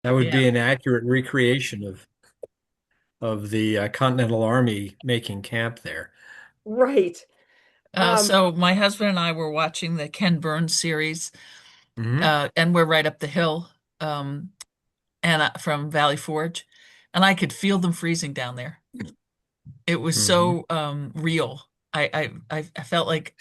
That would Yeah. be an accurate recreation of the Continental Army making camp there. Right. Um, So my husband and I were watching the Ken Burns series, Hmm. and we're right up the hill, and from Valley Forge, and I could feel them freezing down there. It was Hmm. so real. I felt like,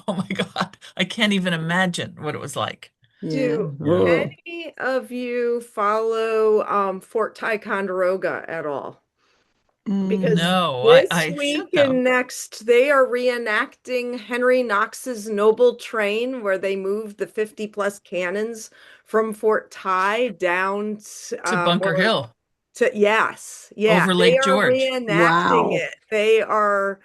oh my God, I can't even imagine what it was like. do Yeah. Yeah. Oh. any of you follow Fort Ticonderoga at all? Because No, this I week should though. and next, they are reenacting Henry Knox's Noble Train, where they moved the 50 plus cannons from Fort Ty down To Bunker more Hill to, yes, yeah, over they Lake are George. reenacting Wow. it.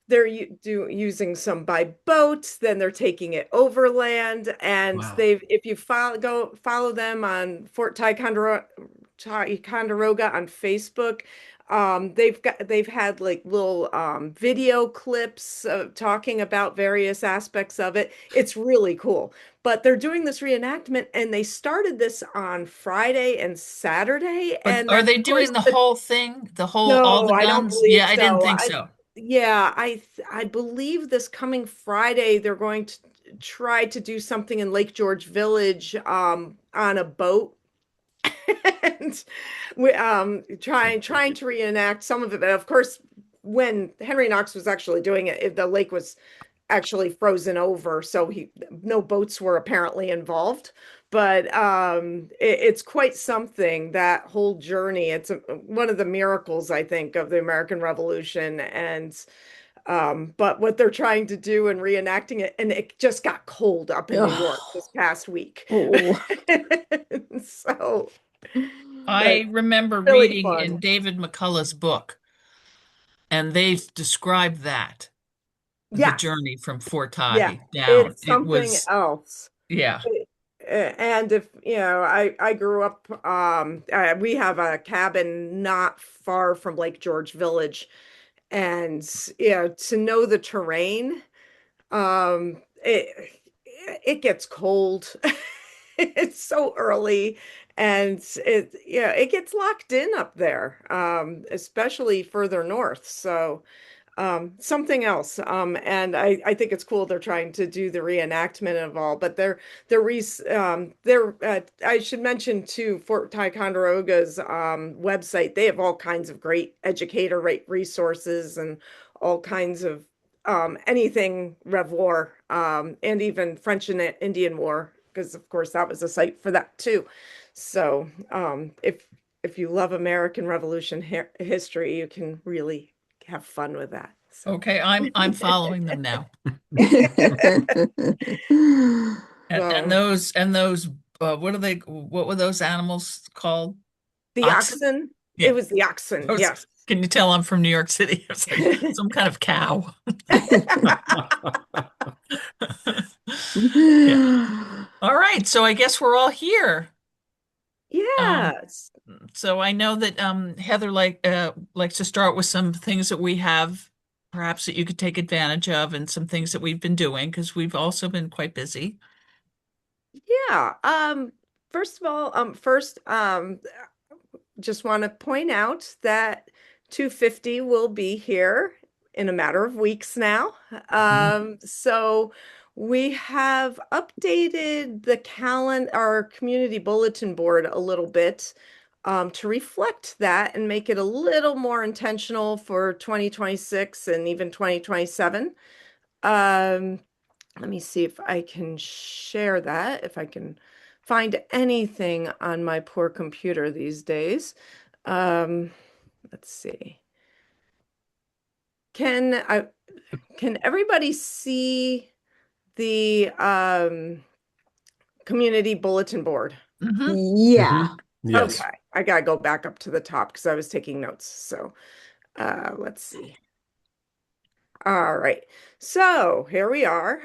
They're using some by boat, then they're taking it overland, and Wow. they've if you follow them on Fort Ticonderoga on Facebook, they've had like little video clips talking about various aspects of it. It's really cool. But they're doing this reenactment, and they started this on Friday and Saturday, But and are then they of course doing the whole thing? The whole, all no, the I don't guns? believe Yeah, I didn't so. think so. I believe this coming Friday they're going to try to do something in Lake George Village on a boat and we trying to reenact some of it. But of course, when Henry Knox was actually doing it, the lake was actually frozen over, so he no boats were apparently involved. But it's quite something, that whole journey. One of the miracles, I think, of the American Revolution. And but what they're trying to do and reenacting it, and it just got cold up in New York Oh. this past week. Oh. So, but I remember really reading fun. in David McCullough's book, and they described that, the Yes. journey from Fort Yeah. Tye down. It's It something was, else. yeah. And if you know, I grew up we have a cabin not far from Lake George Village, and to know the terrain, it gets cold. It's so early, and it gets locked in up there, especially further north. So something else. And I think it's cool they're trying to do the reenactment of all, but I should mention too, Fort Ticonderoga's website. They have all kinds of great educator rate resources and all kinds of anything Rev War, and even French and Indian War, because of course that was a site for that too. So if you love American Revolution history, you can really have fun with that. So Okay, I'm following them now. And so those what were those animals called? the Oxen? oxen, it Yeah. was the oxen, Those, yes. can you tell I'm from New York City? It's like some kind of cow. Yeah. All right, so I guess we're all here. Um, Yes. so I know that Heather likes to start with some things that we have, perhaps that you could take advantage of, and some things that we've been doing because we've also been quite busy. Yeah. First of all, just want to point out that 250 will be here in a matter of weeks now. Mhm. So we have updated the calendar, our community bulletin board a little bit, to reflect that and make it a little more intentional for 2026 and even 2027. Um, Let me see if I can share that, if I can find anything on my poor computer these days. Um, let's see. Can I can everybody see the community bulletin board? Mhm. Yeah. Yes. Okay, I gotta go back up to the top because I was taking notes. So let's see. All right. So here we are.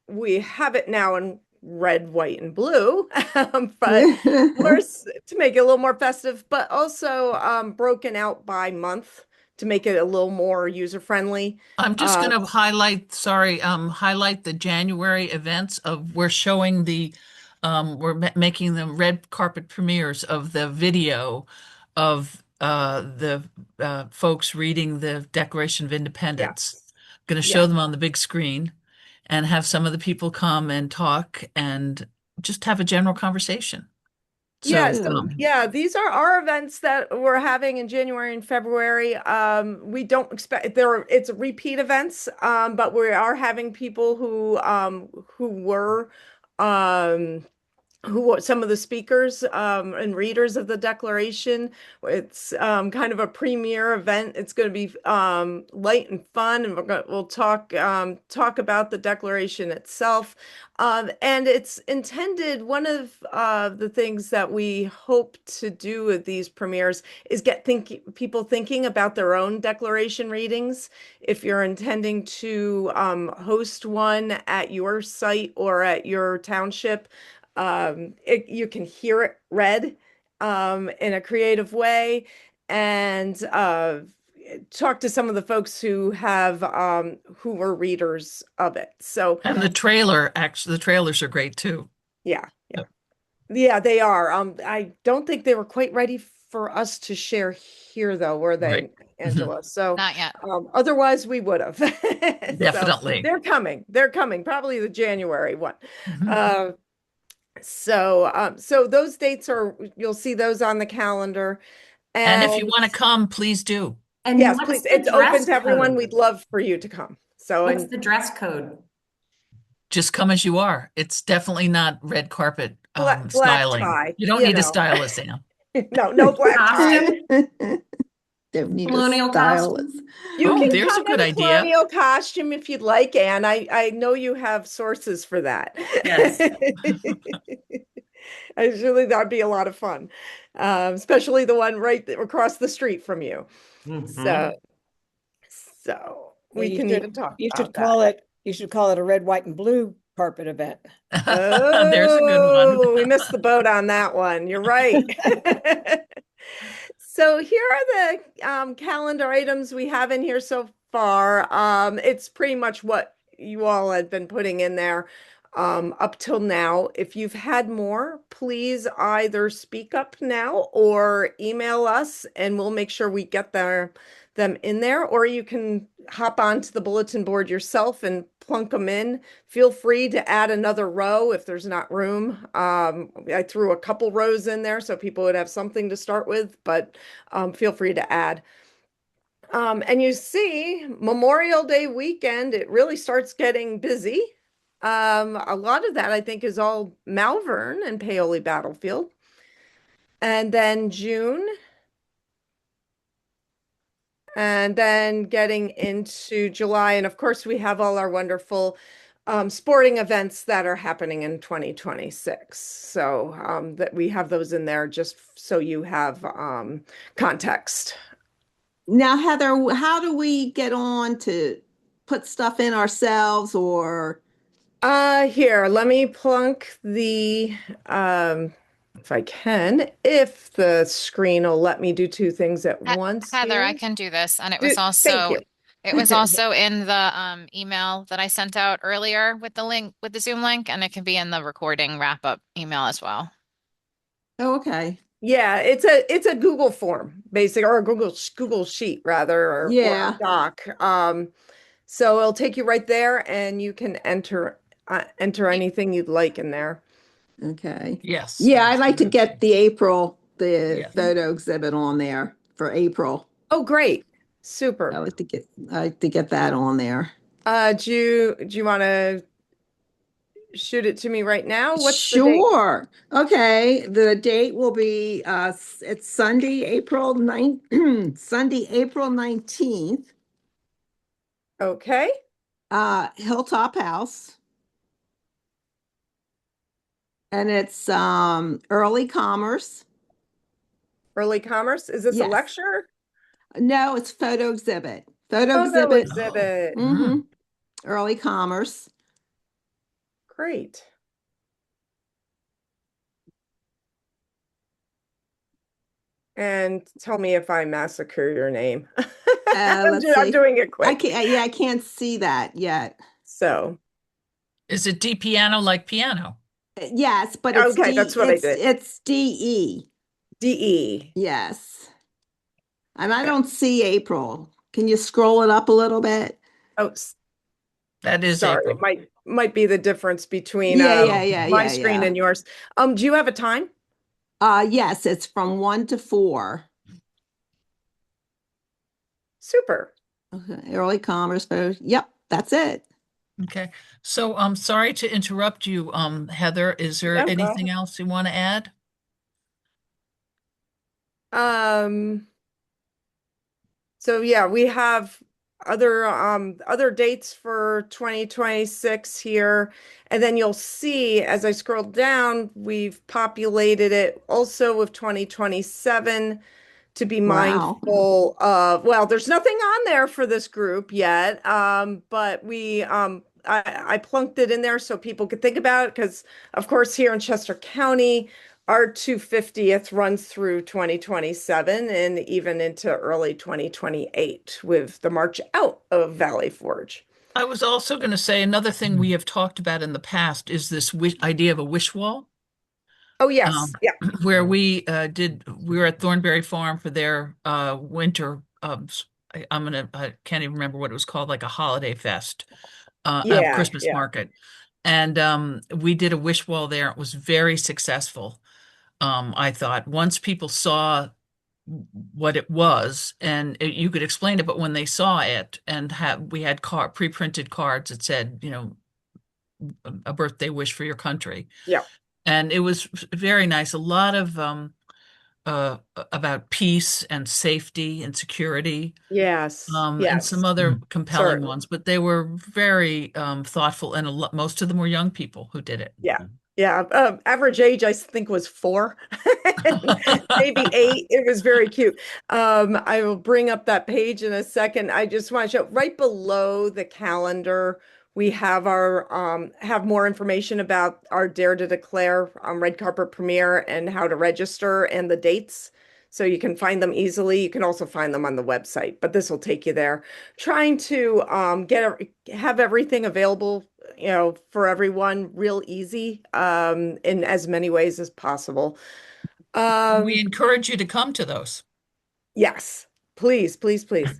We have it now in red, white, and blue, but to make it a little more festive, but also broken out by month to make it a little more user friendly. I'm just Uh, going to highlight, sorry, highlight the January events of we're showing the We're making them red carpet premieres of the video of the folks reading the Declaration of Independence. Yes. Going to show Yeah. them on the big screen and have some of the people come and talk and just have a general conversation. So, Yes. Good. Yeah, these are our events that we're having in January and February. We don't expect it's repeat events, but we are having people who were um who are some of the speakers and readers of the Declaration. It's kind of a premiere event. It's going to be light and fun, and we'll talk about the Declaration itself. And it's intended. One of the things that we hope to do with these premieres is get people thinking about their own Declaration readings. If you're intending to host one at your site or at your township, you can hear it read in a creative way, and talk to some of the folks who were readers of it. So and the trailers are great too. yeah, yeah, yeah, they are. I don't think they were quite ready for us to share here, though, were Right. they, Angela? So Not yet. otherwise we would have. So Definitely. they're coming. They're coming. Probably the January one. Mhm. So those dates you'll see those on the calendar. And if you And want to come, please do. And yes, what's please, the it's open dress to everyone. code? We'd love for you to come. So, What's and the dress code? Just come as you are. It's definitely not red carpet black styling. tie, You don't need a stylist, Sam. no black tie. Costume? Don't need a Colonial stylist. costume? You Oh, can there's a come good in a idea. colonial costume if you'd like, Anne. I know you have sources for that. Yes. Actually, that'd be a lot of fun, especially the one right across the street from you. Mhm. So Yeah, we you can should- even talk You should about call it a red, white, and blue carpet event. that. There's a good one. We missed the boat on that one. You're right. So here are the calendar items we have in here so far. It's pretty much what you all had been putting in there up till now. If you've had more, please either speak up now or email us, and we'll make sure we get them in there. Or you can hop onto the bulletin board yourself and plunk them in. Feel free to add another row if there's not room. I threw a couple rows in there so people would have something to start with, but feel free to add. And you see, Memorial Day weekend, it really starts getting busy. A lot of that, I think, is all Malvern and Paoli Battlefield. And then June. And then getting into July. And of course, we have all our wonderful sporting events that are happening in 2026. So that we have those in there just so you have context. Now, Heather, how do we get on to put stuff in ourselves or? Here, let me plunk the if I can, if the screen will let me do two things at once Heather, here. I can do this. And Thank you. it was also in the email that I sent out earlier with the link, with the Zoom link, and it can be in the recording wrap up email as well. Oh, okay. Yeah, it's a Google form, basically, or a Google sheet rather, or Yeah. a doc. So it'll take you right there, and you can enter anything you'd like in there. Okay. Yes. Yeah, I'd like to get the Yeah. photo exhibit on there for April. Oh, great, I super. like to get that on there. Do you want to shoot it to me right now? What's the date? Sure. Okay. The date will be it's Sunday, April 9th, Sunday, April 19th, Okay. Hilltop House. And it's early commerce. Early commerce. Is this a Yes. lecture? No, it's photo exhibit. Photo Photo exhibit. exhibit. Mm-hmm. Early commerce. Great. And tell me if I massacre your name. Let's I'm see. doing it quick. I can't see that yet. So Is it D piano like piano? Yes, but it's Okay, that's what I did. it's DE. DE. Yes. And I don't see April. Can you scroll it up a little bit? Oh, That is sorry, it April. might be the difference between my Yeah, screen yeah. and yours. Do you have a time? Yes, it's from 1 to 4. Super. Okay, early commerce. Yep, that's it. Okay. So I'm sorry to interrupt you, Heather. Is there No, go anything ahead. else you want to add? Um, so yeah, we have other dates for 2026 here. And then you'll see as I scroll down, we've populated it also with 2027 to be Wow. mindful of, well, there's nothing on there for this group yet. But I plunked it in there so people could think about it because of course here in Chester County, our 250th runs through 2027 and even into early 2028 with the March Out of Valley Forge. I was also going to say another thing we have talked about in the past is this idea of a wish wall. Oh, yes. um, Yeah. where we were at Thornberry Farm for their winter. I can't even remember what it was called, like a holiday fest, a Yeah. Christmas Yeah. market, and we did a wish wall there. It was very successful. I thought once people saw what it was, and you could explain it, but when they saw it and we had pre-printed cards that said, a birthday wish for your country. Yeah. And it was very nice. A lot of about peace and safety and security, Yes. and some Yes. other compelling Certainly. ones. But they were very thoughtful, and most of them were young people who did it. Yeah. Yeah. Average age, I think, was 4, maybe 8. It was very cute. I will bring up that page in a second. I just want to show right below the calendar, we have have more information about our Dare to Declare red carpet premiere and how to register and the dates. So you can find them easily. You can also find them on the website, but this will take you there. Trying to have everything available, for everyone real easy, in as many ways as possible. We Um, encourage you to come to those. yes, please, please, please.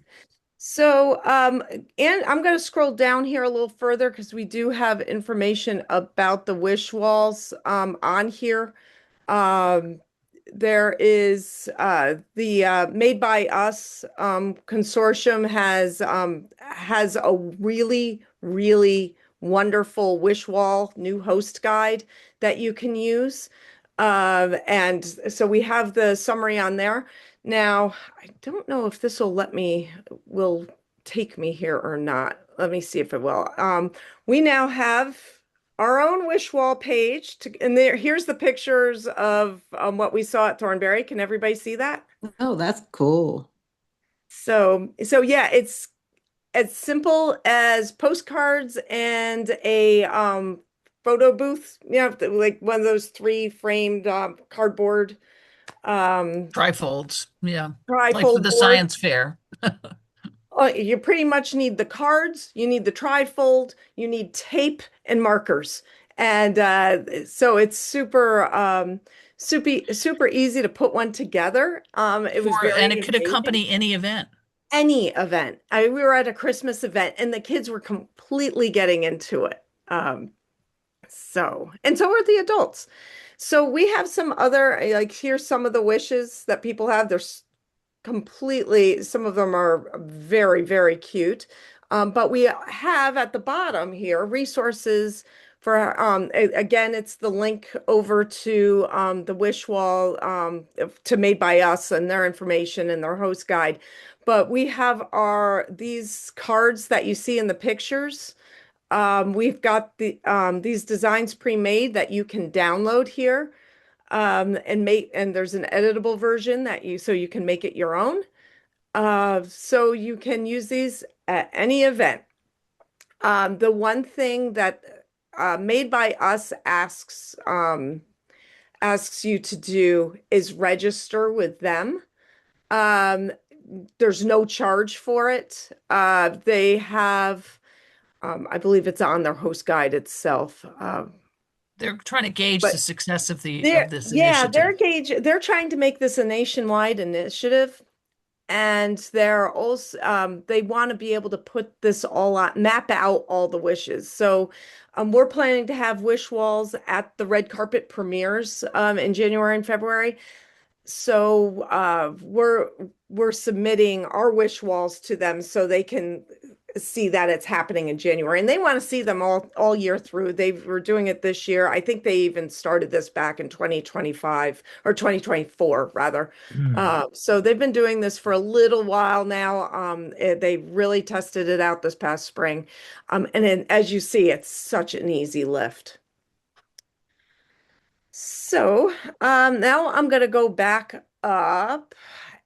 So, and I'm going to scroll down here a little further because we do have information about the wish walls on here. Um, there is the Made by Us consortium has a really, really wonderful wish wall new host guide that you can use. And so we have the summary on there. Now, I don't know if this will take me here or not. Let me see if it will. We now have our own wish wall page and here's the pictures of what we saw at Thornberry. Can everybody see that? Oh, that's cool. So yeah, it's as simple as postcards and a photo booth, like one of those 3 framed cardboard Trifolds, yeah, like for trifold the board. science fair. You pretty much need the cards, you need the trifold, you need tape and markers. And so it's super easy to put one together. It was And very it could engaging. accompany any event. Any event. We were at a Christmas event and the kids were completely getting into it. And so were the adults. So we have some other, like, here's some of the wishes that people have. There's completely, some of them are very, very cute. But we have at the bottom here resources for, again, it's the link over to the wish wall, to Made by Us and their information and their host guide. But we have these cards that you see in the pictures. We've got these designs pre-made that you can download here, and there's an editable version so you can make it your own. So you can use these at any event. The one thing that Made by Us asks you to do is register with them. Um, there's no charge for it. They have, I believe it's on their host guide itself. They're trying to gauge But the success of this yeah, initiative. they're trying to make this a nationwide initiative. And they're also they want to be able to put this all out, map out all the wishes. So we're planning to have wish walls at the red carpet premieres in January and February. So we're submitting our wish walls to them so they can see that it's happening in January, and they want to see them all year through. They were doing it this year. I think they even started this back in 2025 or 2024 rather. So they've been doing this for a little while now. They really tested it out this past spring, and then as you see, it's such an easy lift. So now I'm going to go back up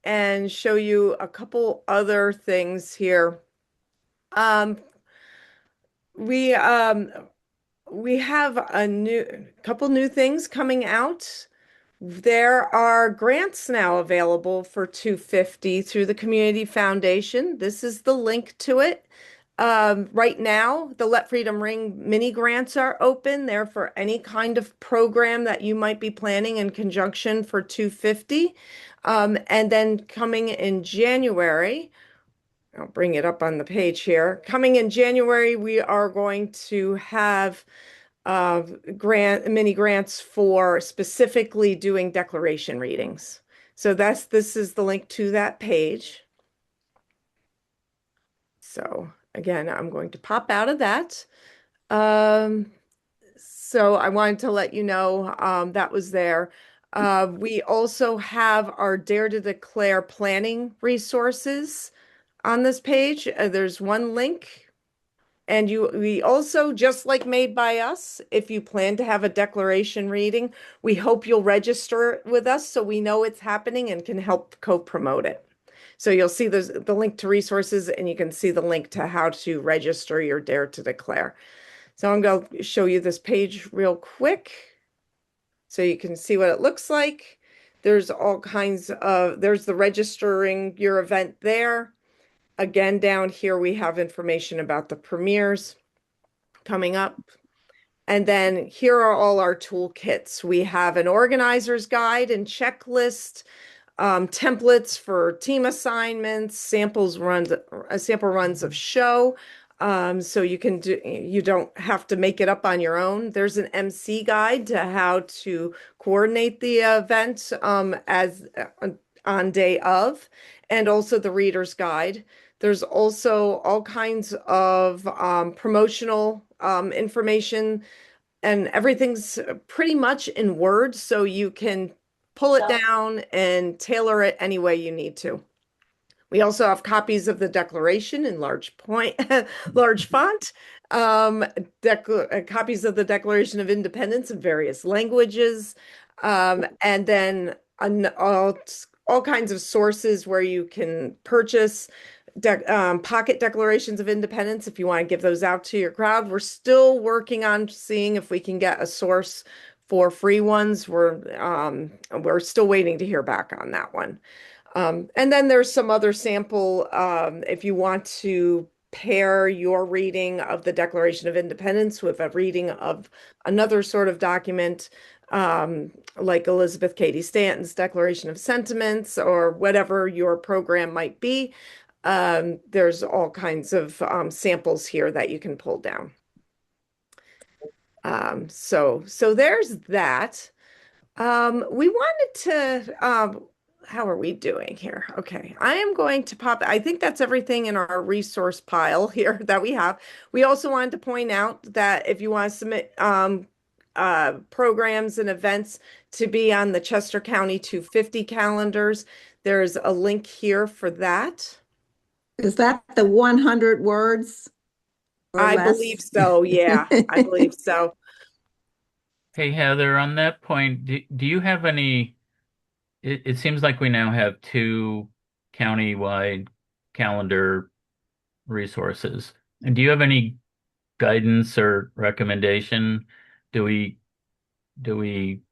and show you a couple other things here. Um, we um, we have a couple new things coming out. There are grants now available for 250 through the Community Foundation. This is the link to it. Right now, the Let Freedom Ring mini grants are open. They're for any kind of program that you might be planning in conjunction for 250. And then coming in January, I'll bring it up on the page here. Coming in January, we are going to have mini grants for specifically doing declaration readings. So this is the link to that page. So again, I'm going to pop out of that. So I wanted to let you know that was there. We also have our Dare to Declare planning resources on this page. There's one link. And we also, just like Made by Us, if you plan to have a declaration reading, we hope you'll register with us so we know it's happening and can help co-promote it. So you'll see the link to resources, and you can see the link to how to register your Dare to Declare. So I'm going to show you this page real quick so you can see what it looks like. There's all kinds of, there's the registering your event there. Again, down here, we have information about the premieres coming up. And then here are all our toolkits. We have an organizer's guide and checklist, templates for team assignments, sample runs of show. So you don't have to make it up on your own. There's an MC guide to how to coordinate the event on day of, and also the reader's guide. There's also all kinds of promotional information, and everything's pretty much in Word, so you can pull it down and tailor it any way you need to. We also have copies of the Declaration in large font, copies of the Declaration of Independence in various languages, and then all kinds of sources where you can purchase pocket declarations of independence if you want to give those out to your crowd. We're still working on seeing if we can get a source for free ones. We're still waiting to hear back on that one. And then there's some other sample if you want to pair your reading of the Declaration of Independence with a reading of another sort of document, like Elizabeth Cady Stanton's Declaration of Sentiments, or whatever your program might be. There's all kinds of samples here that you can pull down. So there's that. We wanted to, how are we doing here? Okay, I am going to pop, I think that's everything in our resource pile here that we have. We also wanted to point out that if you want to submit programs and events to be on the Chester County 250 calendars, there's a link here for that. Is that the 100 words? I believe so. Yeah, I believe so. Hey, Heather, on that point, do you have any, it seems like we now have 2 county-wide calendar resources. And do you have any guidance or recommendation? Do we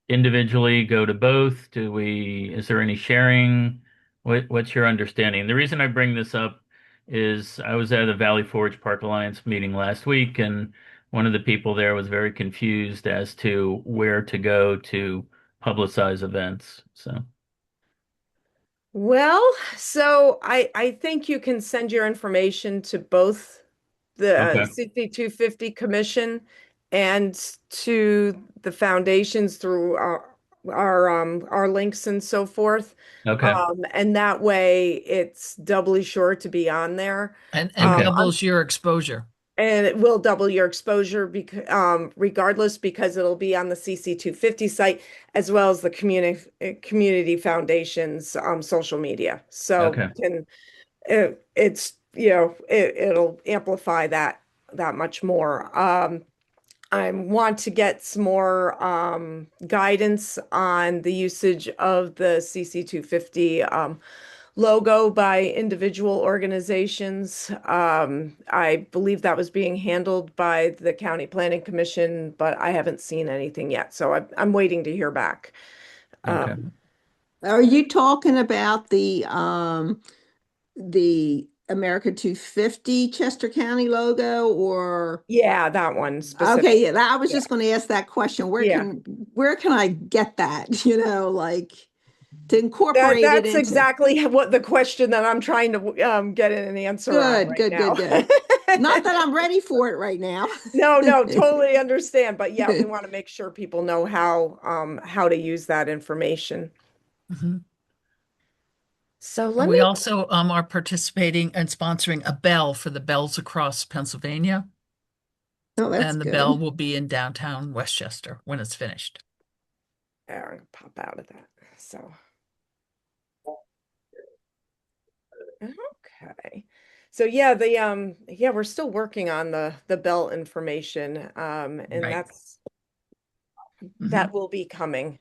individually go to both? Is there any sharing? What's your understanding? The reason I bring this up is I was at the Valley Forge Park Alliance meeting last week, and one of the people there was very confused as to where to go to publicize events. So, Well, so I think you can send your information to both the okay, CC250 Commission and to the foundations through our links and so forth. okay, And that way it's doubly sure to be on there. And Okay. doubles your exposure. And it will double your exposure because regardless, because it'll be on the CC250 site as well as the community foundation's social media. So Okay. it's it'll amplify that much more. I want to get some more guidance on the usage of the CC250 logo by individual organizations. I believe that was being handled by the County Planning Commission, but I haven't seen anything yet. So I'm waiting to hear back. Okay. Are you talking about the America 250 Chester County logo, or? Yeah, that one Okay, specifically. yeah, I was Yeah. just going to ask that question. Where Yeah. can I get that? Like to incorporate it That's into. exactly what the question that I'm trying to get an answer on right Good, now. good. Not that I'm ready for it right now. No, totally understand. But yeah, we want to make sure people know how to use that information. Mhm. So And let we me, also are participating and sponsoring a bell for the Bells Across Pennsylvania. Oh, that's And the good. bell will be in downtown Westchester when it's finished. Aaron, pop out of that. So. Okay. So yeah, we're still working on the bell information. And Right. that will be coming.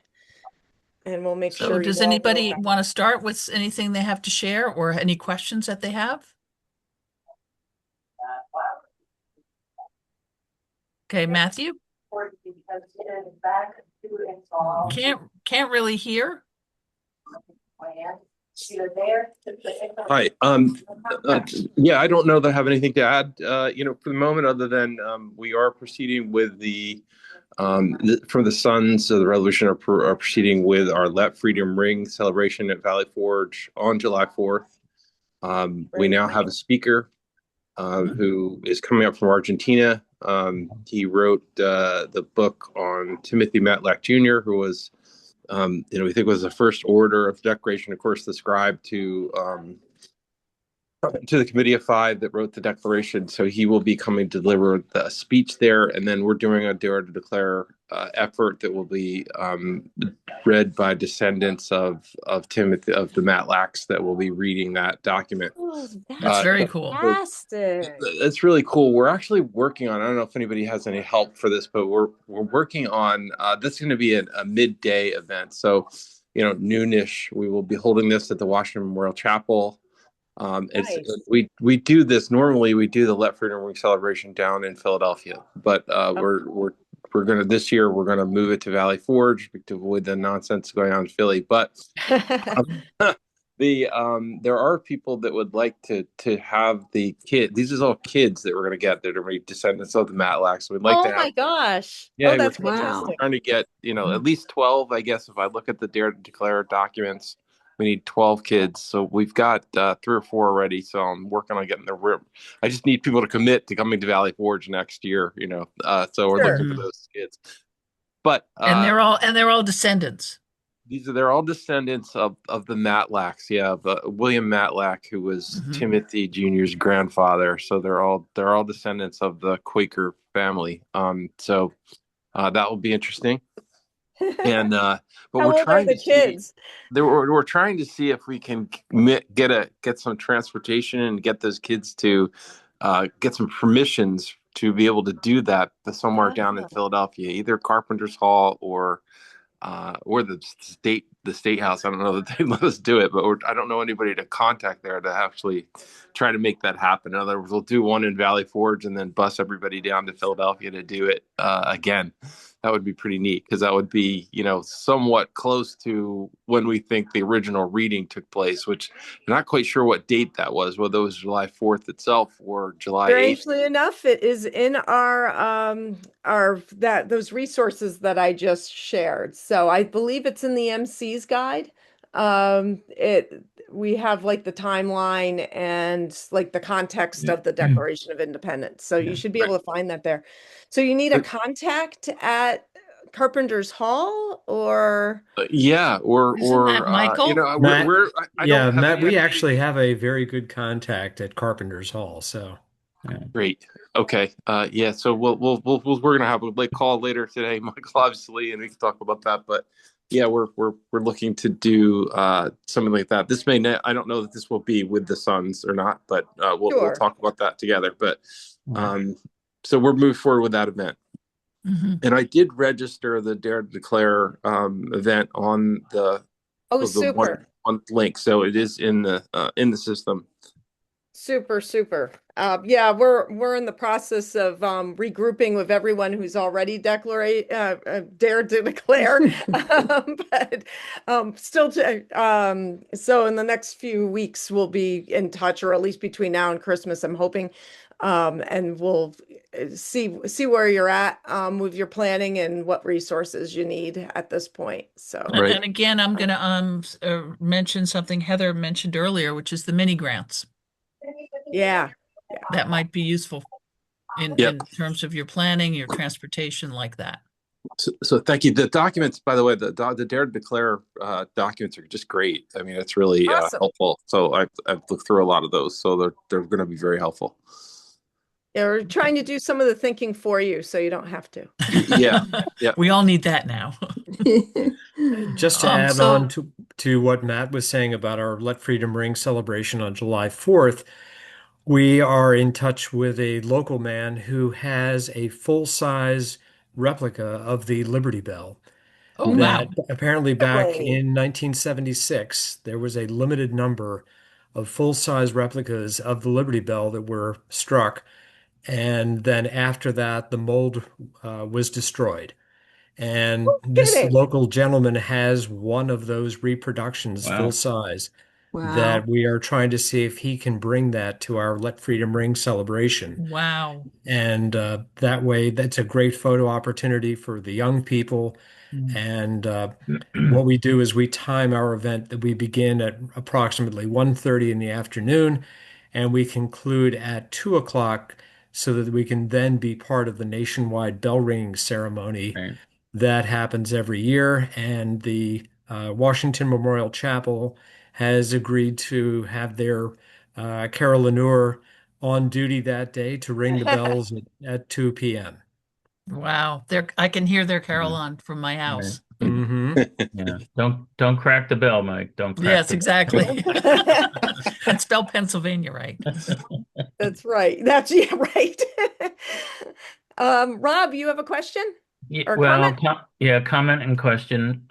And we'll make So sure does you all know anybody that. want to start with anything they have to share or any questions that they have? Okay, Matthew? Can't really hear. Hi. Yeah, I don't know that I have anything to add, for the moment, other than we are proceeding with from the Sons of the Revolution are proceeding with our Let Freedom Ring celebration at Valley Forge on July 4th. We now have a speaker who is coming up from Argentina. He wrote the book on Timothy Matlack Jr., who was we think was the first orator of the Declaration, of course, the scribe to the Committee of Five that wrote the Declaration. So he will be coming to deliver the speech there, and then we're doing a Dare to Declare effort that will be read by descendants of Timothy, of the Matlacks, that will be reading that document. Oh, That's very cool. fantastic. That's really cool. We're actually working on, I don't know if anybody has any help for this, but we're working on, this is going to be a midday event. So, noonish, we will be holding this at the Washington Memorial Chapel. Nice. We do this normally. We do the Let Freedom Ring celebration down in Philadelphia, but we're gonna, this year we're gonna move it to Valley Forge to avoid the nonsense going on in Philly. But there are people that would like to have the kid. These are all kids that we're gonna get that are descendants of the Matlacks. So we'd like Oh to have. my gosh. Yeah, Oh, that's Wow. fantastic. Trying to get at least 12. I guess if I look at the Dare to Declare documents, we need 12 kids. So we've got 3 or 4 already. So I'm working on getting the room. I just need people to commit to coming to Valley Forge next year. So we're Sure. looking for those kids. But And they're all descendants. they're all descendants of the Matlacks. Yeah, but William Matlack, who was Mhm. Timothy Jr.'s grandfather. So they're all descendants of the Quaker family. So that will be interesting. And but How we're old are trying the to see. kids? We're trying to see if we can get some transportation and get those kids to get some permissions to be able to do that somewhere down in Philadelphia, either Carpenter's Hall or the state house. I don't know that they let us do it, but I don't know anybody to contact there to actually try to make that happen. In other words, we'll do one in Valley Forge and then bus everybody down to Philadelphia to do it again. that would be pretty neat because that would be, somewhat close to when we think the original reading took place, which I'm not quite sure what date that was, whether it was July 4th itself or July 8th. Strangely enough, it is in our those resources that I just shared. So I believe it's in the MC's guide. It we have like the timeline and like the context of the Declaration of Independence. So you Yeah. should be able to find that there. So you need a contact at Carpenter's Hall or Yeah, Isn't that Michael? Matt, I yeah, don't have Matt, any we idea. actually have a very good contact at Carpenter's Hall. So Great. Okay. Yeah. So we're gonna have a late call later today, Michael, obviously, and we can talk about that. But yeah, we're looking to do something like that. This I don't know that this will be with the Suns or not, but we'll Sure. talk about that together. But so we're moving forward with that event. Mhm. And I did register the Dare to Declare event on the super. one link, so it is in the system. Super. Yeah, we're in the process of regrouping with everyone who's already dared to declare. But still so in the next few weeks we'll be in touch, or at least between now and Christmas, I'm hoping. And we'll see where you're at with your planning and what resources you need at this point. So Right. And again, I'm going to mention something Heather mentioned earlier, which is the mini grants. yeah. That might be useful in terms of your planning, your transportation, like that. So thank you. The documents, by the way, the Dare to Declare documents are just great. I mean, it's really Awesome. helpful. So I've looked through a lot of those, so they're going to be very helpful. Yeah, we're trying to do some of the thinking for you so you don't have to. Yeah. We all need that now. just to add on to what Matt was saying about our Let Freedom Ring celebration on July 4th, we are in touch with a local man who has a full-size replica of the Liberty Bell. Oh, wow. That apparently back Really? in 1976, there was a limited number of full-size replicas of the Liberty Bell that were struck. And then after that, the mold was destroyed. And this Kidding. local gentleman has one of those reproductions, Wow. full size, Wow. that we are trying to see if he can bring that to our Let Freedom Ring celebration. Wow. And that way, that's a great photo opportunity for the young people. And what we do is we time our event that we begin at approximately 1:30 in the afternoon, and we conclude at 2 o'clock so that we can then be part of the nationwide bell ringing ceremony Right. that happens every year. And the Washington Memorial Chapel has agreed to have their Carol Lenore on duty that day to ring the bells at 2 p.m. Wow. I can hear their carol Yeah. on from my house. hmm Yeah. Don't crack the bell, Mike. Don't crack Yes, the exactly. And spell Pennsylvania right. That's right. Right. Rob, you have a question Yeah, or well, comment? comment and question.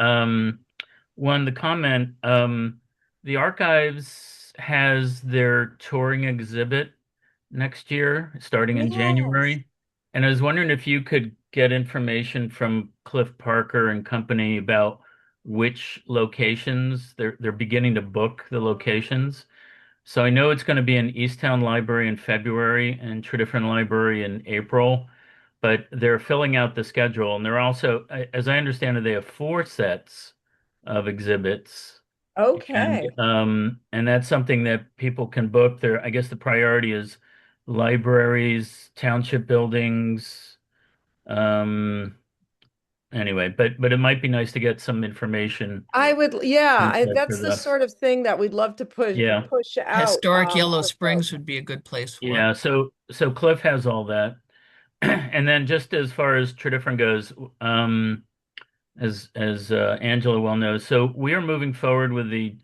One, the comment, the Archives has their touring exhibit next year, starting in Yes. January. And I was wondering if you could get information from Cliff Parker and company about which locations they're beginning to book the locations. So I know it's going to be in Easttown Library in February and Tredyffrin Library in April, but they're filling out the schedule. And they're also, as I understand it, they have 4 sets of exhibits. Okay. And that's something that people can book. There, I guess the priority is libraries, township buildings. Um, anyway, but it might be nice to get some information That's for the us. sort of thing that we'd love to Yeah. push out. Historic Yellow for Springs folks. would be a good place for Yeah, it. so Cliff has all that. And then just as far as Tredyffrin goes, as Angela well knows, so we are moving forward with the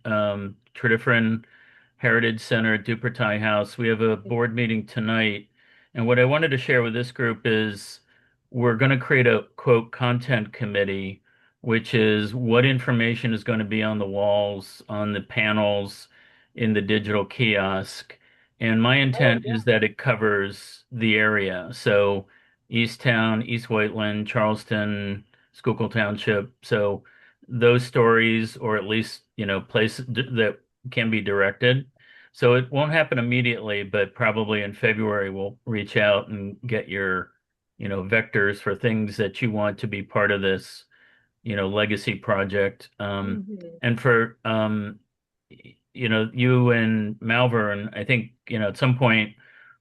Tredyffrin Heritage Center at Dupertai House. We have a board meeting tonight, and what I wanted to share with this group is we're going to create a quote content committee, which is what information is going to be on the walls, on the panels, in the digital kiosk. And my Oh, intent yeah. is that it covers the area. So Easttown, East Whiteland, Charleston, Schuylkill Township. So those stories, or at least, places that can be directed. So it won't happen immediately, but probably in February we'll reach out and get your, vectors for things that you want to be part of this, legacy project. Mhm. And for you and Malvern, I think, at some point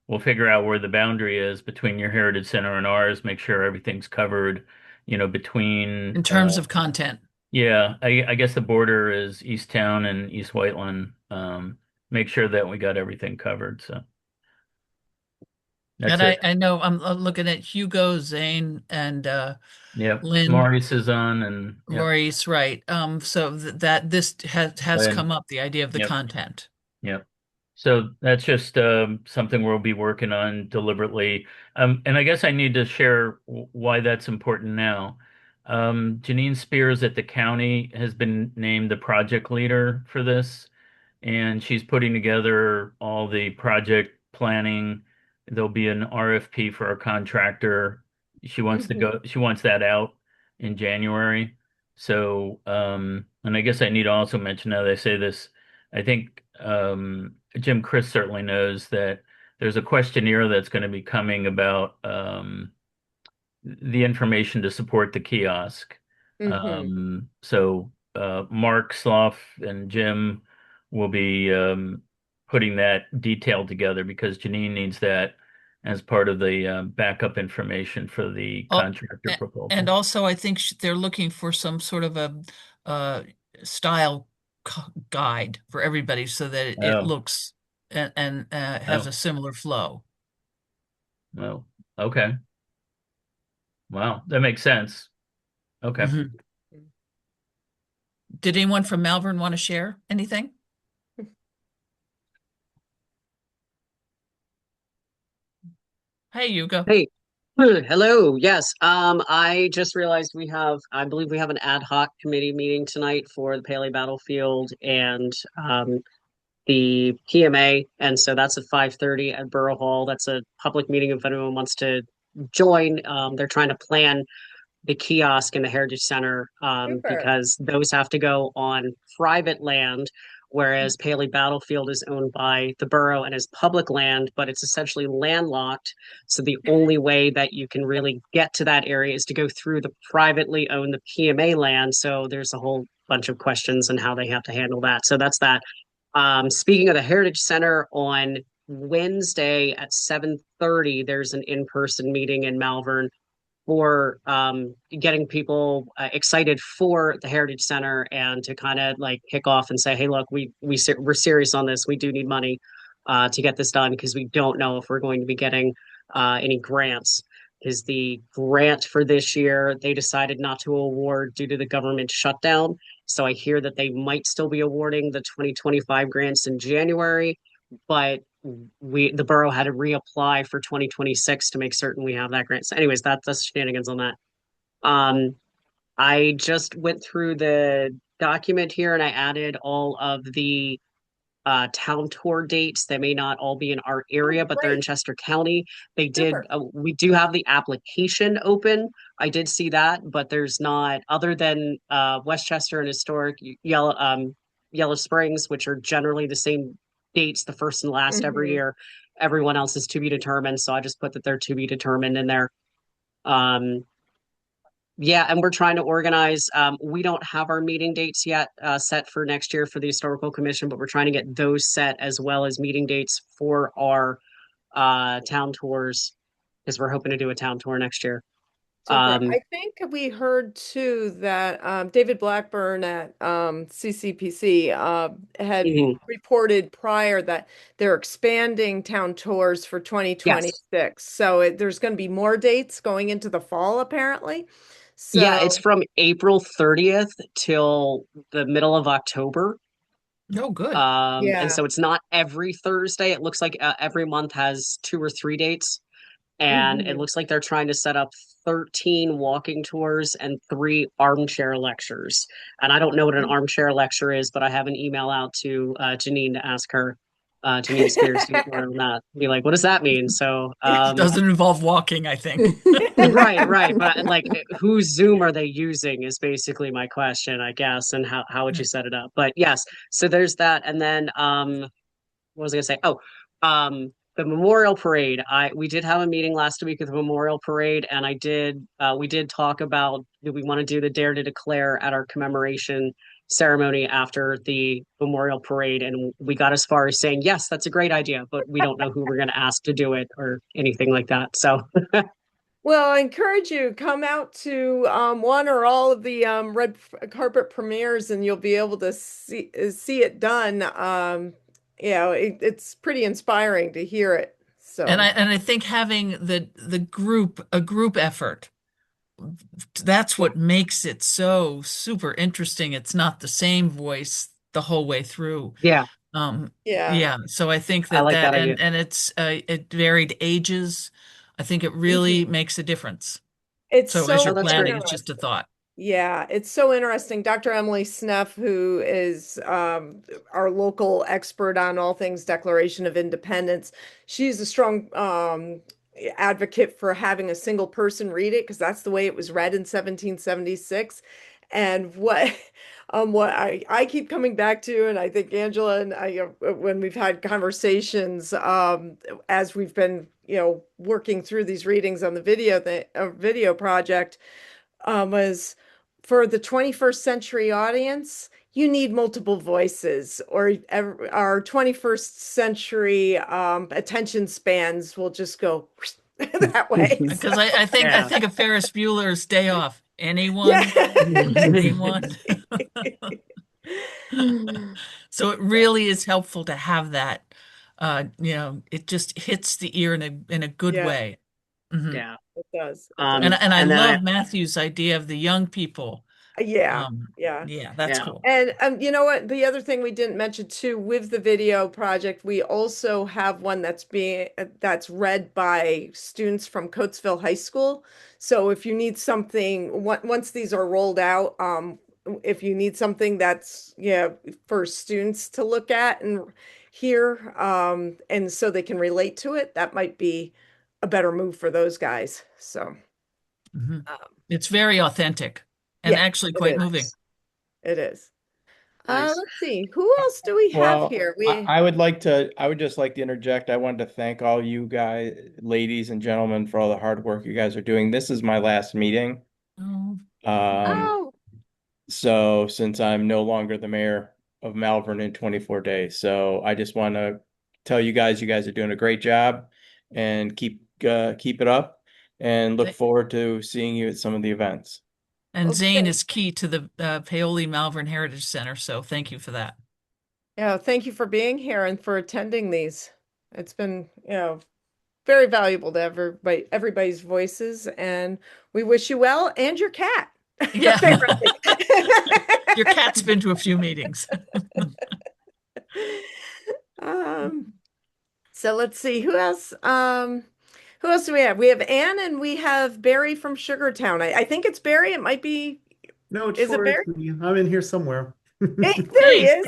we'll figure out where the boundary is between your Heritage Center and ours, make sure everything's covered, between In terms of content. yeah, I guess the border is Easttown and East Whiteland. Make sure that we got everything covered. So that's And it. I know I'm looking at Hugo, Zane, and Yep. Lynn, Maurice is on, and yep. Maurice, right. So that this has Lynn. come up, the idea of the Yep. content. Yep. So that's just something we'll be working on deliberately. And I guess I need to share why that's important now. Janine Spears at the county has been named the project leader for this, and she's putting together all the project planning. There'll be an RFP for our contractor. Mhm. She wants that out in January. So, and I guess I need to also mention, now that I say this, I think Jim Chris certainly knows that there's a questionnaire that's going to be coming about the information to support the kiosk. Mhm. So Mark Slough and Jim will be putting that detail together because Janine needs that as part of the backup information for the Oh, contractor and proposal. also I think they're looking for some sort of a uh, style guide for everybody so that it Oh, looks and has oh, a similar flow. oh, okay. Wow, that makes sense. Okay. Mhm. Did anyone from Malvern want to share anything? Hey, Hugo. Hey, hello. Yes. I just realized I believe we have an ad hoc committee meeting tonight for the Paoli Battlefield and the PMA. And so that's at 5:30 at Borough Hall. That's a public meeting if anyone wants to join. They're trying to plan the kiosk in the Heritage Center Super. because those have to go on private land, whereas Paley Battlefield is owned by the borough and is public land, but it's essentially landlocked. So the only way that you can really get to that area is to go through the privately owned, the PMA land. So there's a whole bunch of questions on how they have to handle that. So that's that. Speaking of the Heritage Center, on Wednesday at 7:30, there's an in-person meeting in Malvern for getting people excited for the Heritage Center and to kind of like kick off and say, "Hey, look, we're serious on this. We do need money to get this done because we don't know if we're going to be getting any grants." Because the grant for this year they decided not to award due to the government shutdown. So I hear that they might still be awarding the 2025 grants in January, but the borough had to reapply for 2026 to make certain we have that grant. So anyways, that's shenanigans on that. Um, I just went through the document here and I added all of the town tour dates. They may not all be in our Oh, area, but they're in great. Chester County. Super. We do have the application open. I did see that, but there's not, other than Westchester and historic Yellow Springs, which are generally the same dates, the first and last every Mhm. year. Everyone else is to be determined. So I just put that they're to be determined in there. Um, yeah, and we're trying to organize. We don't have our meeting dates yet set for next year for the historical commission, but we're trying to get those set as well as meeting dates for our town tours because we're hoping to do a town tour next year. Super. Um, I think we heard too that David Blackburn at CCPC had mhm. reported prior that they're expanding town tours for Yes. 2026. So there's going to be more dates going into the fall, apparently. Yeah, it's So, from April 30th till the middle of October. No, good. And yeah. so it's not every Thursday. It looks like every month has 2 or 3 dates. And it Mhm. looks like they're trying to set up 13 walking tours and 3 armchair lectures. And I don't know what an armchair lecture is, but I have an email out to Janine to ask her to mean spirits or not. Be like, what does that mean? So, Doesn't involve walking, I think. right. But like, whose Zoom are they using is basically my question, I guess, and how would you set it up? But yes, so there's that, and then what was I gonna say? Oh, the memorial parade. We did have a meeting last week at the memorial parade, and we did talk about, do we want to do the Dare to Declare at our commemoration ceremony after the memorial parade, and we got as far as saying yes, that's a great idea, but we don't know who we're going to ask to do it or anything like that. So Well, I encourage you, come out to one or all of the red carpet premieres and you'll be able to see it done. It's pretty inspiring to hear it. So And I think having the a group effort, that's what makes it so super interesting. It's not the same voice the whole way through. yeah, Yeah. So I think I like that idea. and it's it varied ages. I think it really makes a difference. it's So as so you're that's great. planning, it's just a thought. Yeah, it's so interesting. Dr. Emily Sneff, who is our local expert on all things Declaration of Independence, she's a strong advocate for having a single person read it because that's the way it was read in 1776. And what I keep coming back to, and I think Angela and I, when we've had conversations, as we've been, working through these readings on the video project, was for the 21st century audience, you need multiple voices, or our 21st century attention spans will just go that way. Because I think Yeah. of Ferris Bueller's Day Off. Anyone? Yeah. Anyone? So it really is helpful to have that. It just hits the ear in a good Yeah. way. Mhm. Yeah. It does. And I and then love Matthew's idea of the young people. Yeah. Yeah. Yeah, that's Yeah. cool. And you know what? The other thing we didn't mention too, with the video project, we also have one that's read by students from Coatesville High School. So if you need something, once these are rolled out, if you need something that's for students to look at and hear, and so they can relate to it, that might be a better move for those guys. So Mhm. um, It's very authentic and yeah, actually it quite is. moving. It is. Nice. Let's see. Who else do we have Well, here? I would just like to interject. I wanted to thank all you guys, ladies and gentlemen, for all the hard work you guys are doing. This is my last meeting. Oh, Um, Oh, so since I'm no longer the mayor of Malvern in 24 days, so I just want to tell you guys are doing a great job, and keep it up, and look th- forward to seeing you at some of the events. and well, Zane is key to the Paoli Malvern Heritage Center, so thank you for that. yeah. Thank you for being here and for attending these. It's been, very valuable to everybody's voices, and we wish you well and your cat. Yeah. Apparently. Your cat's been to a few meetings. So let's see who else. Who else do we have? We have Anne and we have Barry from Sugartown. I think it's Barry. It might be. No, it's Is it sure Barry? it's me. I'm in here somewhere. Hey, there he Hey. is.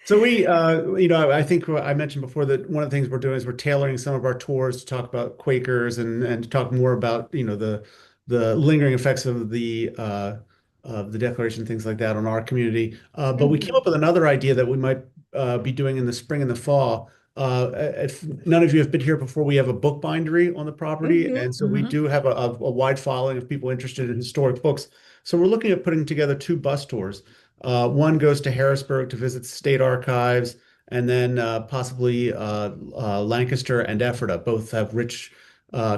So I think I mentioned before that one of the things we're doing is we're tailoring some of our tours to talk about Quakers and to talk more about, the lingering effects of the Declaration, things like that on our community. But we came up with another idea that we might be doing in the spring and the fall. If none of you have been here before, we have a book bindery on the property, and so we do have a wide following of people interested in historic books. So we're looking at putting together 2 bus tours. One goes to Harrisburg to visit the state archives, and then possibly Lancaster and Ephrata. Both have rich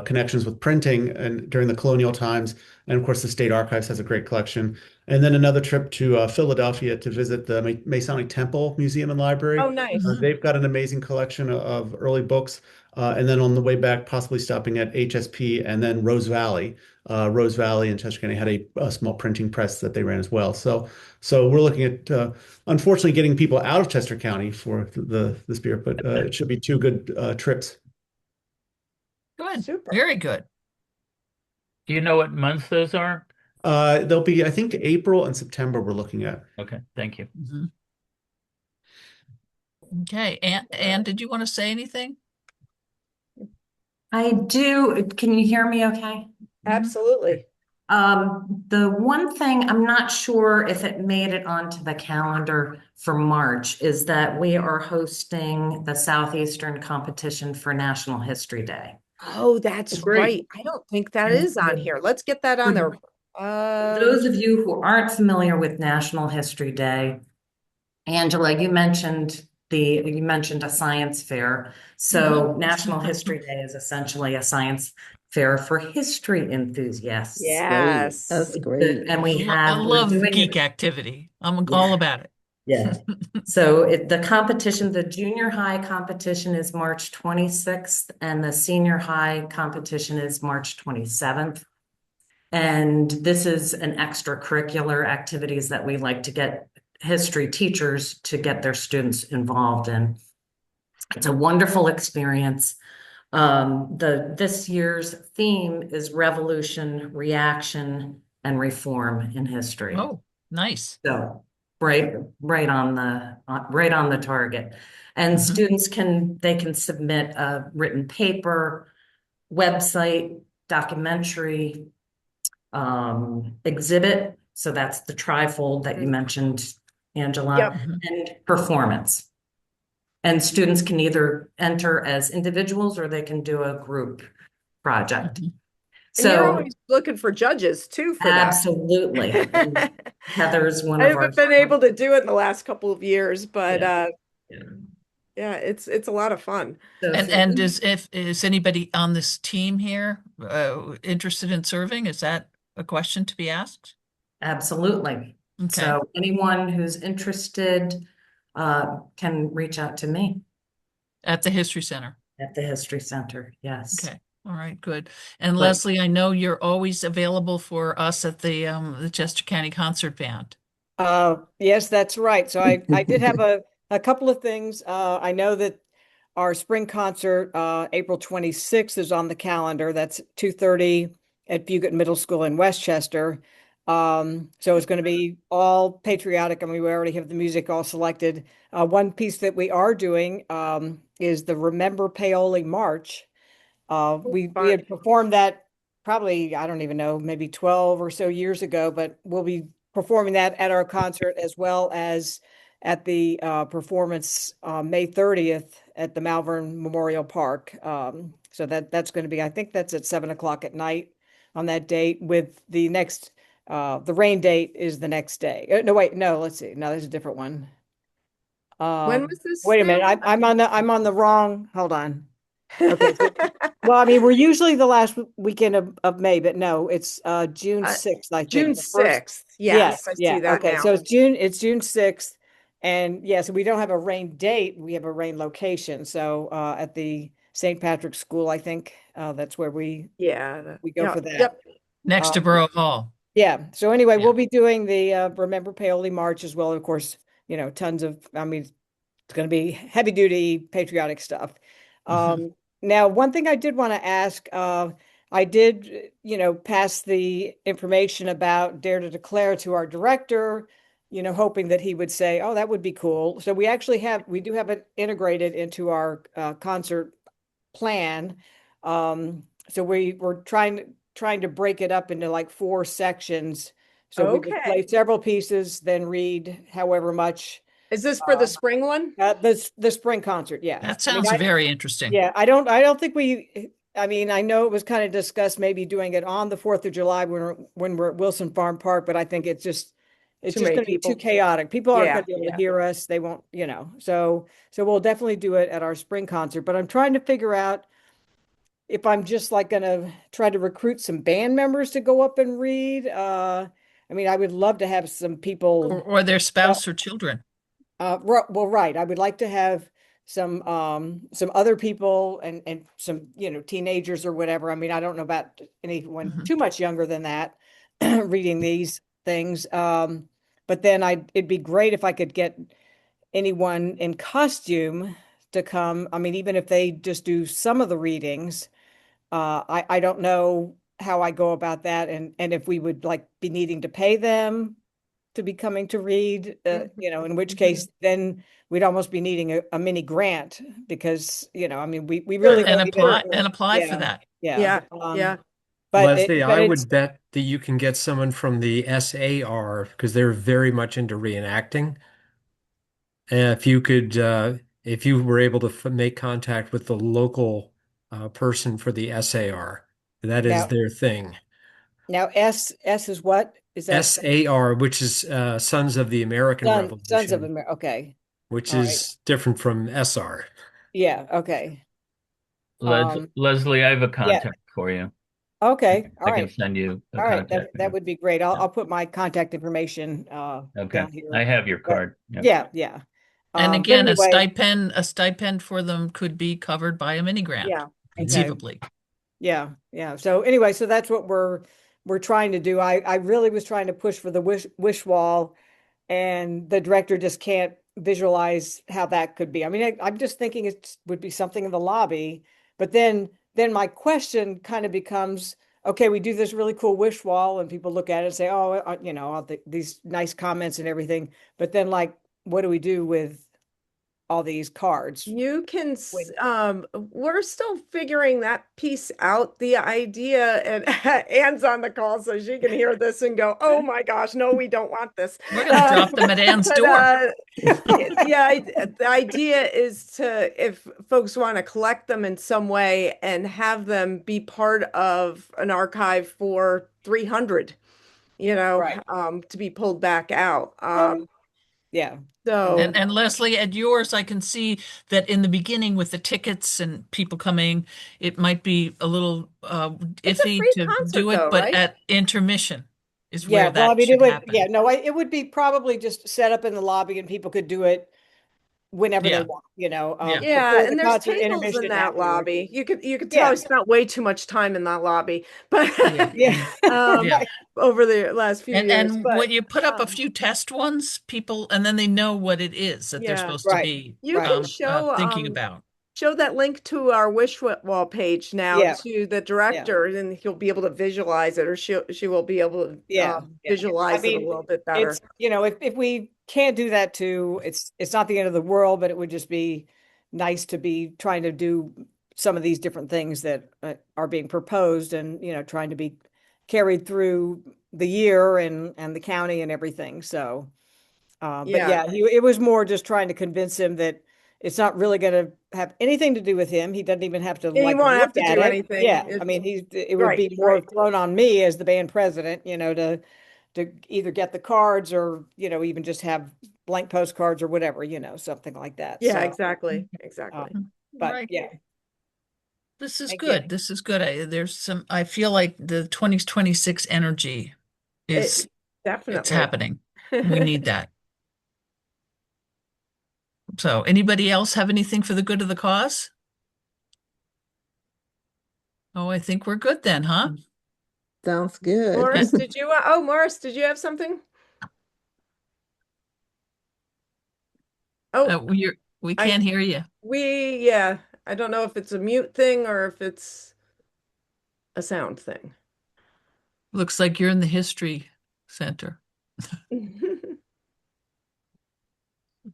connections with printing and during the colonial times. And of course, the state archives has a great collection. And then another trip to Philadelphia to visit the Masonic Temple Museum and Library. Oh, nice. They've got an amazing collection of early books. And then on the way back, possibly stopping at HSP and then Rose Valley. Rose Valley in Chester County had a small printing press that they ran as well. So we're looking at, unfortunately, getting people out of Chester County for the spirit, but it should be 2 good trips. Good. Super. Very good. Do you know what months those are? They'll be, I think, April and September we're looking at. Okay, thank you. Mhm. Okay. Anne, did you want to say anything? I do. Can you hear me okay? Absolutely. The one thing I'm not sure if it made it onto the calendar for March is that we are hosting the Southeastern competition for National History Day. Oh, that's Great. right. I don't think that And is on so here. Let's get that on there. those of you who aren't familiar with National History Day, Angela, you mentioned a science fair. So National History Day is essentially a science fair for history enthusiasts. Yes. That's great. And I we're love doing geek it. activity. I'm Yeah. all about it. Yeah. So the competition, the junior high competition is March 26th and the senior high competition is March 27th. And this is an extracurricular activities that we like to get history teachers to get their students involved in. It's a wonderful experience. This year's theme is revolution, reaction, and reform in history. Oh, nice. So right on the target. And Mhm. students can submit a written paper, website, documentary, exhibit. So that's the trifold that you mentioned, Angela, Yep. and performance. And students can either enter as individuals or they can do a group project. Mhm. And you're So always looking for judges too for that. absolutely. And Heather's one I of our. haven't been able to do it in the last couple of years, but Yeah. yeah, it's a lot of fun. So And is anybody on this team here interested in serving? Is that a question to be asked? absolutely. Okay. So anyone who's interested can reach out to me At the History Center. at the History Center. Yes. Okay. All right, good. And But- Leslie, I know you're always available for us at the Chester County Concert Band. Yes, that's right. So I did have a couple of things. I know that our spring concert, April 26th is on the calendar. That's 2:30 at Fugate Middle School in Westchester. So it's going to be all patriotic. I mean, we already have the music all selected. One piece that we are doing is the Remember Paoli March. We had performed that probably, I don't even know, maybe 12 or so years ago, but we'll be performing that at our concert as well as at the performance May 30th at the Malvern Memorial Park. So that's going to be, I think that's at 7 o'clock at night on that date with the next, the rain date is the next day. No, wait, no, let's see. No, there's a different one. When was this Wait a minute. now? I'm on the wrong, hold on. Okay. Well, I mean, we're usually the last weekend of May, but no, it's June 6th, I think. June The first- 6th. Yes, I see that okay. now. So it's June 6th. And yes, we don't have a rain date, we have a rain location. So at the St. Patrick's School, I think that's where we go yeah, for that. Yep. Next to Borough Hall. Yeah. So anyway, Yeah. we'll be doing the Remember Paoli March as well. Of course, tons of, I mean, it's going to be heavy duty patriotic stuff. Now, one thing I did want to ask, I did, pass the information about Dare to Declare to our director, hoping that he would say, oh, that would be cool. So we do have it integrated into our concert plan. So we're trying to break it up into like 4 sections. So we would play several pieces, then read however much. Is this for the spring one? The spring concert, yeah. That sounds very interesting. Yeah, I don't think I mean, I know it was kind of discussed maybe doing it on the 4th of July when we're at Wilson Farm Park, but I think it's just going to be too chaotic. People aren't going to be able to hear us. They won't, so we'll definitely do it at our spring concert, but I'm trying to figure out if I'm just like going to try to recruit some band members to go up and read. I mean, I would love to have some people or their spouse or children. Well, right. I would like to have some other people and some, teenagers or whatever. I mean, I don't know about anyone too much younger than that reading these things. But then it'd be great if I could get anyone in costume to come. I mean, even if they just do some of the readings, I don't know how I go about that and if we would like be needing to pay them to be coming to read, in which case then we'd almost be needing a mini grant because, I mean, we really And want apply for that. Yeah, yeah. Leslie, I it's, would bet that you can get someone from the SAR because they're very much into reenacting. If you were able to make contact with the local person for the SAR, that is now, their thing. now S is what? Is that SAR, which is Sons of the American Sons of Revolution, America? Okay. which All right. is different from SR. Yeah. Okay. Leslie, I have a Yeah. contact for you. Okay. All I can right. send you a All right. contact. That would be great. I'll put my contact information Okay. down here. I have your But card. yeah. Yeah. And But again, anyway, a stipend for them could be covered by a mini grant, Yeah. conceivably. yeah. Yeah. So anyway, so that's what we're trying to do. I really was trying to push for the wish wall, and the director just can't visualize how that could be. I mean, I'm just thinking it would be something in the lobby, but then my question kind of becomes, okay, we do this really cool wish wall, and people look at it and say, oh, these nice comments and everything, but then like, what do we do with all these cards? You can, we're still figuring that piece out, the idea, and Anne's on the call so she can hear this and go, oh my gosh, no, we don't want this. We're going to drop them at Anne's door. Yeah, the idea is if folks want to collect them in some way and have them be part of an archive for 300, Right. to be pulled back out. Yeah. So And Leslie, at yours, I can see that in the beginning with the tickets and people coming, it might be a little It's a iffy free to concert do it, though, but right? at intermission is Yeah, where well, I that mean, should happen. it would be probably just set up in the lobby and people could do it whenever they Yeah. want, Yeah. Yeah, before the and there's concert, tables intermission, in and that afterwards. lobby. You could tell I Yeah. spent way too much time in that lobby, but Yeah. Yeah. Yeah. over the last few years. And But when you put up a few test ones, people, and then they know what it is that they're yeah, supposed to Right. be you can thinking about. show that link to our wish wall page now Yeah. to the director, and he'll be able to visualize it, or she will be able to Yeah. visualize it a little bit better. It's, if we can't do that too, it's not the end of the world, but it would just be nice to be trying to do some of these different things that are being proposed and, trying to be carried through the year and the county and everything. So, but yeah, it was more just trying to convince him that it's not really going to have anything to do with him. He doesn't even have to He won't have to look at do it. anything. Yeah. I mean, it would be more thrown on me as the band president, to either get the cards or, even just have blank postcards or whatever, something like that. Yeah, So, exactly. but Right. yeah. This is Thank good. you. This is good. I feel like the 2026 energy it's Definitely happening. We need that. So anybody else have anything for the good of the cause? Oh, I think we're good then, huh? Sounds good. Morris, Morris, did you have something? Oh, we can't hear you. I don't know if it's a mute thing or if it's a sound thing. Looks like you're in the history center.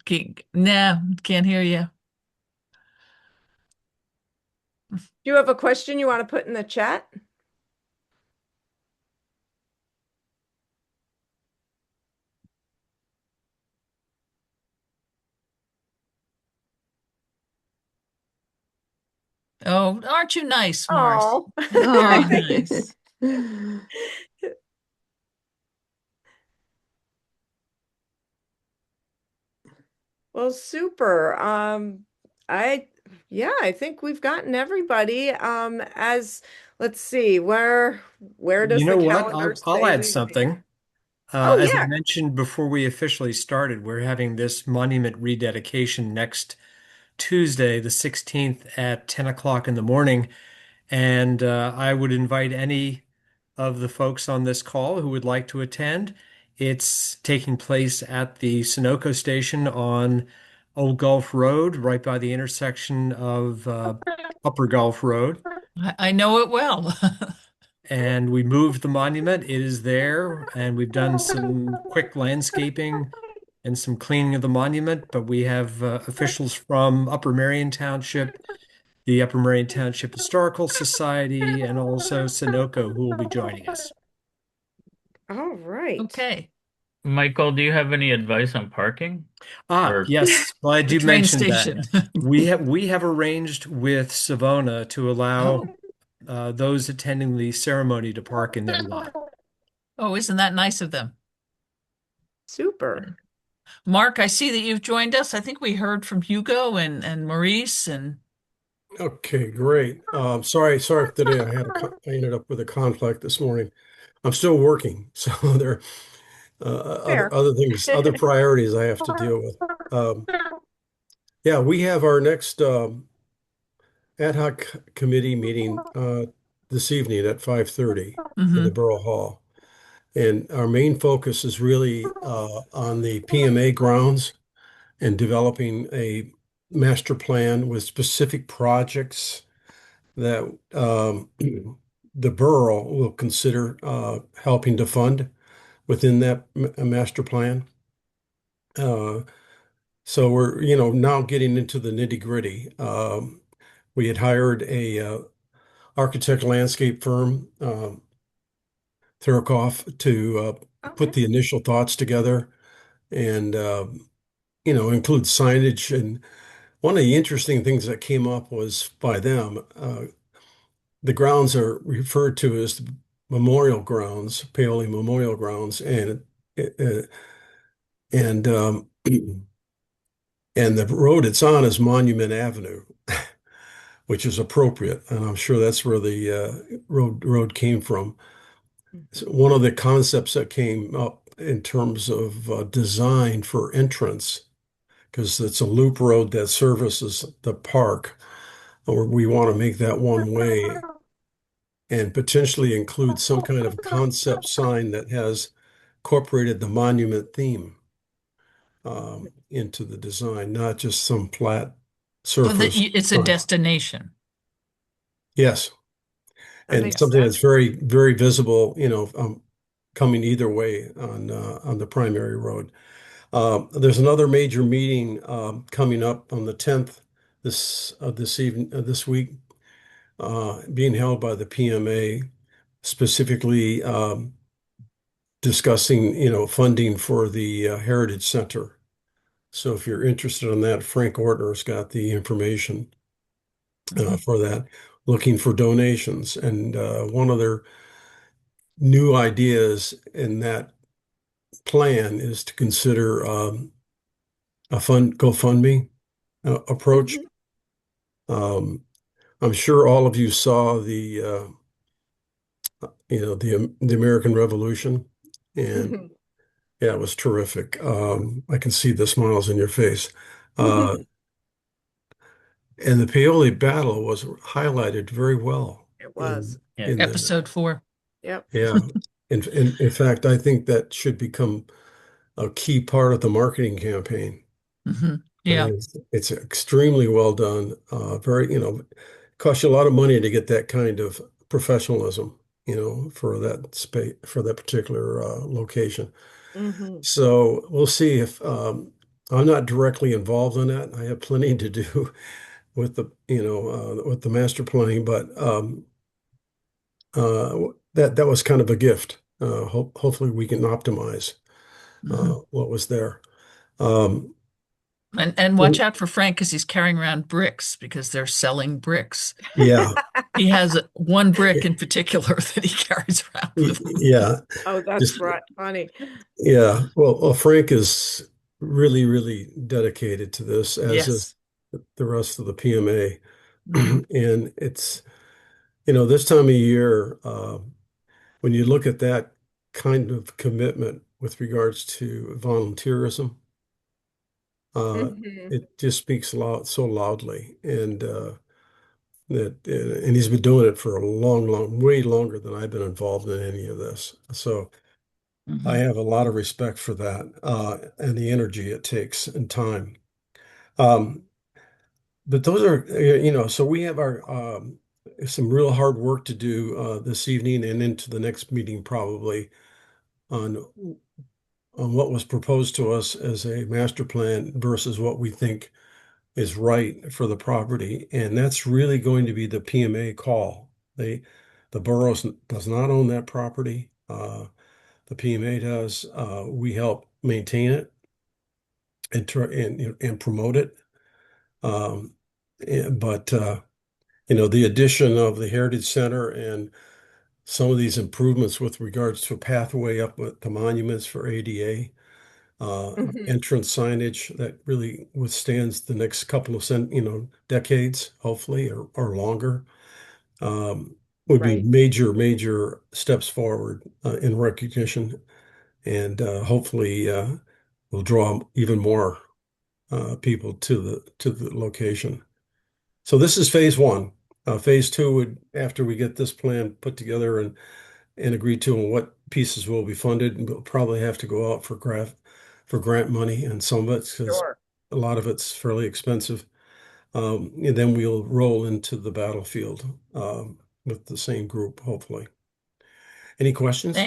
Can't hear you. Do you have a question you want to put in the chat? Oh, aren't you nice, Morris? Oh, very nice. Well, super. I think we've gotten everybody. Let's see, where does You know the what? calendar I'll say add we- something. Oh, As I yeah. mentioned before we officially started, we're having this monument rededication next Tuesday, the 16th at 10 o'clock in the morning. And I would invite any of the folks on this call who would like to attend. It's taking place at the Sunoco station on Old Gulf Road, right by the intersection of Upper Gulf Road. I know it well. and we moved the monument. It is there, and we've done some quick landscaping and some cleaning of the monument, but we have officials from Upper Marion Township, the Upper Marion Township Historical Society, and also Sunoco who will be joining us. All right. Okay. Michael, do you have any advice on parking? Yes, glad The you train mentioned station. that. We have arranged with Savona to allow those attending the ceremony to park in their lot. Oh, isn't that nice of them? Super. Mark, I see that you've joined us. I think we heard from Hugo and Maurice and Okay, great. Sorry for today. I ended up with a conflict this morning. I'm still working, so there are other things, other priorities I have to deal with. Yeah, we have our next ad hoc committee meeting this evening at 5:30 in the Borough Hall. And our main focus is really on the PMA grounds and developing a master plan with specific projects that the borough will consider helping to fund within that master plan. So we're, now getting into the nitty-gritty. We had hired a architect landscape firm, Thurkoff, to put the initial thoughts together and, include signage. And one of the interesting things that came up was by them, the grounds are referred to as the memorial grounds, Paoli Memorial Grounds, and and um, and the road it's on is Monument Avenue, which is appropriate, and I'm sure that's where the road came from. So one of the concepts that came up in terms of design for entrance, because it's a loop road that services the park, or we want to make that one way and potentially include some kind of concept sign that has incorporated the monument theme into the design, not just some flat surface. it's a destination. Yes. And something that's very, very visible, coming either way on the primary road. There's another major meeting coming up on the 10th this week, being held by the PMA, specifically discussing, funding for the Heritage Center. So if you're interested in that, Frank Ortner's got the information for that, looking for donations. And one of their new ideas in that plan is to consider a GoFundMe approach. I'm sure all of you saw the American Revolution, and yeah, it was terrific. I can see the smiles in your face. And the Paoli battle was highlighted very well. It was. In episode 4. Yep. Yeah. In fact, I think that should become a key part of the marketing campaign. Yeah. It's extremely well done. Costs you a lot of money to get that kind of professionalism, for that space, for that particular location. So we'll see if I'm not directly involved in that. I have plenty to do with with the master planning, but that was kind of a gift. Hopefully we can optimize what was there. And watch out for Frank because he's carrying around bricks because they're selling bricks. Yeah. He has one brick in particular that he carries around with him. Yeah. Oh, that's right. Funny. Yeah. Well, Frank is really, really dedicated to this, as is the rest of the PMA. And it's, this time of year, when you look at that kind of commitment with regards to volunteerism, it just speaks so loudly, and and he's been doing it for a long, way longer than I've been involved in any of this. So I have a lot of respect for that and the energy it takes and time. But those are, so we have our some real hard work to do this evening and into the next meeting probably on what was proposed to us as a master plan versus what we think is right for the property. And that's really going to be the PMA call. The borough does not own that property. The PMA does. We help maintain it and try and promote it. But the addition of the Heritage Center and some of these improvements with regards to a pathway up with the monuments for ADA, entrance signage that really withstands the next couple of decades, hopefully, or longer, would be major steps forward in recognition, and hopefully will draw even more people to the location. So this is phase one. Phase two would, after we get this plan put together and agreed to on what pieces will be funded, and we'll probably have to go out for grant money, and some of it's because a lot of it's fairly expensive. And then we'll roll into the battlefield with the same group, hopefully. Any questions?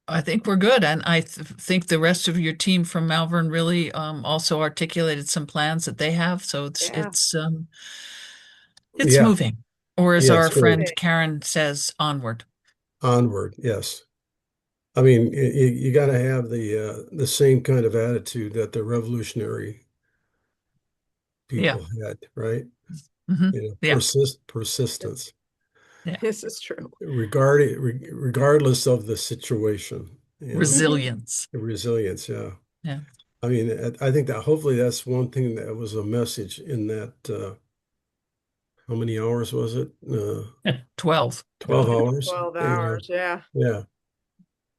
I think we're good, and I think the rest of your team from Malvern really also articulated some plans that they have. So it's moving, or as our friend Karen says, onward. Onward, yes. I mean, you got to have the same kind of attitude that the revolutionary people had, right? Persistence. Yeah. This is true. Regardless of the situation. Resilience. Resilience, yeah. Yeah. I mean, I think that hopefully that's one thing that was a message in that. How many hours was it? 12. 12 hours. 12 hours, yeah. Yeah.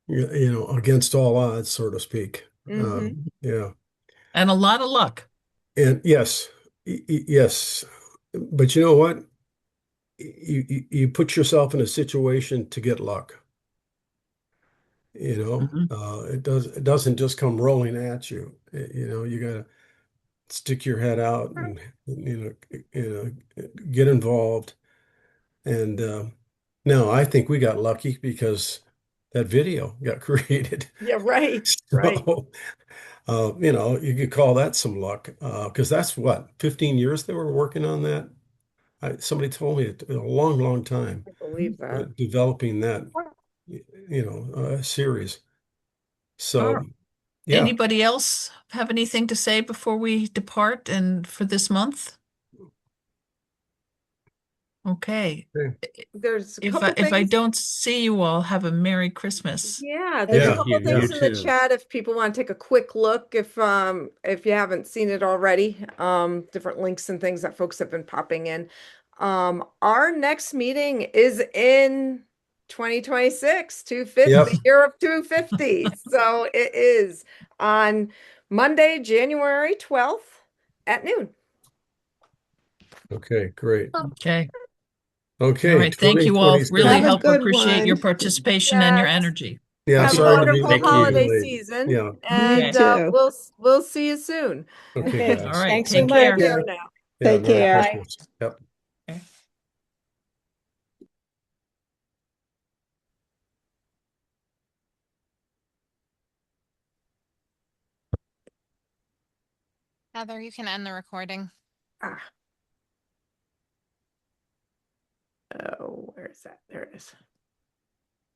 Against all odds, so to speak. Yeah. And a lot of luck. And yes. But you know what? You put yourself in a situation to get luck. It doesn't just come rolling at you. You got to stick your head out and get involved. And no, I think we got lucky because that video got created. Yeah, right. So, you could call that some luck because that's what, 15 years they were working on that. Somebody told me a long time. I believe that. Developing that, series. So, yeah. Anybody else have anything to say before we depart and for this month? Okay. There's if I don't see you all, have a Merry Christmas. Yeah, there's a couple things in the chat if people want to take a quick look, if you haven't seen it already, different links and things that folks have been popping in. Our next meeting is in 2026, 250, the year of 250. So it is on Monday, January 12th at noon. Okay, great. Okay. Okay. All right. Thank you all. Really appreciate your participation and your energy. Yeah. Have a wonderful holiday season. Yeah. And we'll see you soon. Okay, guys. All right. Thanks Take so care. much. Now. Take care. Bye. Yep. Okay. Heather, you can end the recording. Oh, where is that? There it is.